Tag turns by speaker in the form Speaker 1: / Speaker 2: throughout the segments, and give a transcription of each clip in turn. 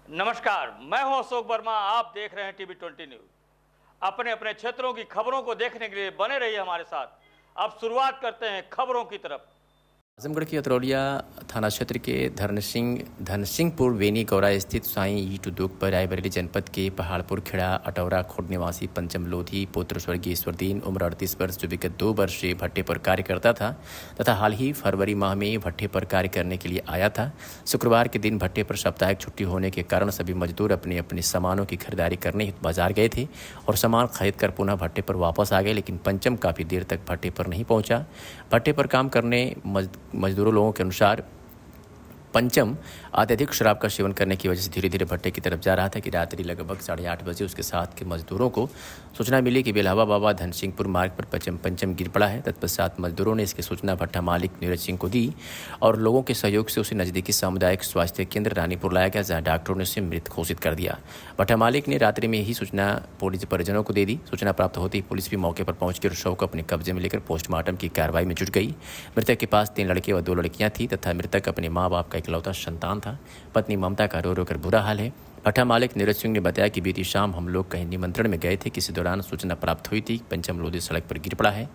Speaker 1: नमस्कार, मैं हूं अशोक वर्मा। आप देख रहे हैं टीवी 20 न्यूज। अपने अपने क्षेत्रों की खबरों को देखने के लिए बने रहिए हमारे साथ। अब शुरुआत करते हैं खबरों की तरफ।
Speaker 2: आजमगढ़ के अतरौलिया थाना क्षेत्र के धनसिंहपुर वेनी गौरा स्थित साईं ईट उद्योग पर रायबरेली जनपद के पहाड़पुर खेड़ा अटौरा खुर्द निवासी पंचम लोधी पुत्र स्वर्गीय ईश्वरदीन उम्र 38 वर्ष जो विगत 2 वर्ष से भट्टे पर कार्य करता था तथा हाल ही फरवरी माह में भट्टे पर कार्य करने के लिए आया था। शुक्रवार के दिन भट्टे पर साप्ताहिक छुट्टी होने के कारण सभी मजदूर अपने अपने सामानों की खरीदारी करने हेतु बाजार गए थे और सामान खरीद कर पुनः भट्टे पर वापस आ गए, लेकिन पंचम काफ़ी देर तक भट्टे पर नहीं पहुंचा। भट्टे पर काम करने मजदूरों लोगों के अनुसार पंचम अत्यधिक शराब का सेवन करने की वजह से धीरे धीरे भट्टे की तरफ जा रहा था कि रात्रि लगभग 8:30 बजे उसके साथ के मजदूरों को सूचना मिली कि बेलहवा बाबा धनसिंहपुर मार्ग पर पंचम गिर पड़ा है। तत्पश्चात मजदूरों ने इसकी सूचना भट्टा मालिक नीरज सिंह को दी और लोगों के सहयोग से उसे नजदीकी सामुदायिक स्वास्थ्य केंद्र रानीपुर लाया गया, जहाँ डॉक्टरों ने उसे मृत घोषित कर दिया। भट्टा मालिक ने रात्रि में ही सूचना पुलिस परिजनों को दे दी। सूचना प्राप्त होते ही पुलिस भी मौके पर पहुंचकर शव को अपने कब्जे में लेकर पोस्टमार्टम की कार्रवाई में जुट गई। मृतक के पास 3 लड़के और 2 लड़कियां थी तथा मृतक अपने माँ बाप का इकलौता संतान था। पत्नी ममता का रो रो कर बुरा हाल है। भट्टा मालिक नीरज सिंह ने बताया कि बीती शाम हम लोग कहीं निमंत्रण में गए थे, किसी दौरान सूचना प्राप्त हुई थी पंचम लोधी सड़क पर गिर पड़ा है।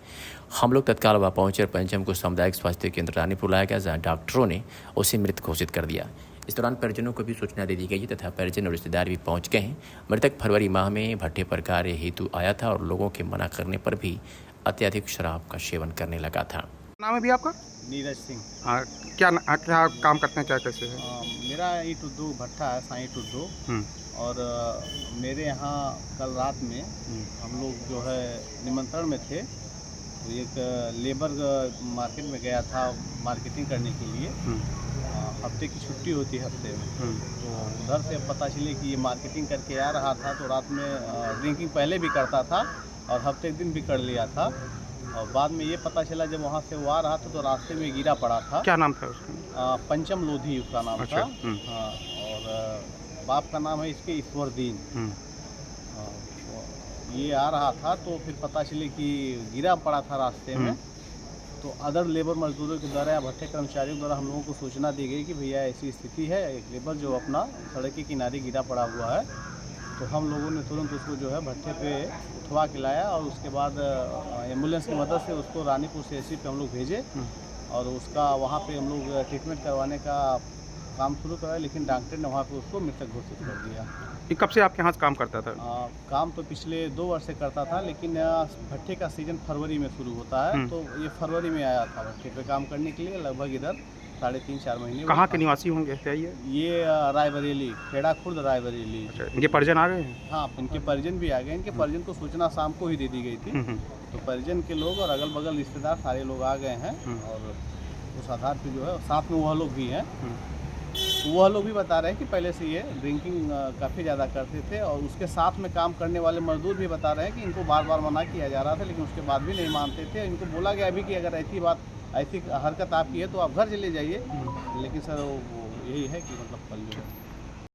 Speaker 2: हम लोग तत्काल वहां पहुंचे और पंचम को सामुदायिक स्वास्थ्य केंद्र रानीपुर लाया गया, जहां डॉक्टरों ने उसे मृत घोषित कर दिया। इस दौरान परिजनों को भी सूचना दे दी गई तथा परिजन और रिश्तेदार भी पहुंच गए हैं। मृतक फरवरी माह में भट्टे पर कार्य हेतु आया था और लोगों के मना करने पर भी अत्यधिक शराब का सेवन करने लगा था।
Speaker 3: नाम है भी आपका?
Speaker 4: नीरज सिंह।
Speaker 3: क्या काम करते हैं, क्या कैसे है?
Speaker 4: मेरा ईट उद्योग भट्टा है, साईं ईट उद्योग। और मेरे यहाँ कल रात में हम लोग जो है निमंत्रण में थे, तो एक लेबर मार्केट में गया था मार्केटिंग करने के लिए। हफ्ते की छुट्टी होती है हफ्ते में, तो उधर से पता चले कि ये मार्केटिंग करके आ रहा था। तो रात में ड्रिंकिंग पहले भी करता था और हफ्ते दिन भी कर लिया था। और बाद में ये पता चला जब वहाँ से वो आ रहा था तो रास्ते में गिरा पड़ा था।
Speaker 3: क्या नाम था उसका?
Speaker 4: पंचम लोधी उसका नाम
Speaker 3: अच्छा।
Speaker 4: था। हाँ, और बाप का नाम है इसके ईश्वरदीन। ये आ रहा था तो फिर पता चले कि गिरा पड़ा था रास्ते में। तो अदर लेबर मजदूरों के द्वारा या भट्टे कर्मचारियों द्वारा हम लोगों को सूचना दी गई कि भैया ऐसी स्थिति है, एक लेबर जो अपना सड़क के किनारे गिरा पड़ा हुआ है। तो हम लोगों ने तुरंत उसको जो है भट्टे पे उठवा के लाया और उसके बाद एम्बुलेंस की मदद से उसको रानीपुर CHC पे हम लोग भेजे और उसका वहाँ पे हम लोग ट्रीटमेंट करवाने का काम शुरू कराया, लेकिन डॉक्टर ने वहाँ पे उसको मृतक घोषित कर दिया।
Speaker 3: ये कब से आपके यहाँ से काम करता था?
Speaker 4: काम तो पिछले 2 वर्ष से करता था, लेकिन भट्टे का सीजन फरवरी में शुरू होता है। तो ये फरवरी में आया था भट्टे पे काम करने के लिए, लगभग इधर 3.5-4 महीने।
Speaker 3: कहाँ के निवासी होंगे क्या
Speaker 4: ये रायबरेली, खेड़ा खुर्द रायबरेली।
Speaker 3: अच्छा, इनके परिजन आ गए हैं?
Speaker 4: हाँ, इनके परिजन भी आ गए। इनके परिजन को सूचना शाम को ही दे दी गई थी। तो परिजन के लोग और अगल बगल रिश्तेदार सारे लोग आ गए हैं और उस आधार पे जो है साथ में वह लोग भी हैं। वह लोग भी बता रहे हैं कि पहले से ये ड्रिंकिंग काफ़ी ज़्यादा करते थे और उसके साथ में काम करने वाले मजदूर भी बता रहे हैं कि इनको बार बार मना किया जा रहा था, लेकिन उसके बाद भी नहीं मानते थे। इनको बोला गया भी कि अगर ऐसी हरकत आपकी है तो आप घर चले जाइए, लेकिन सर वो यही है कि मतलब कल जो है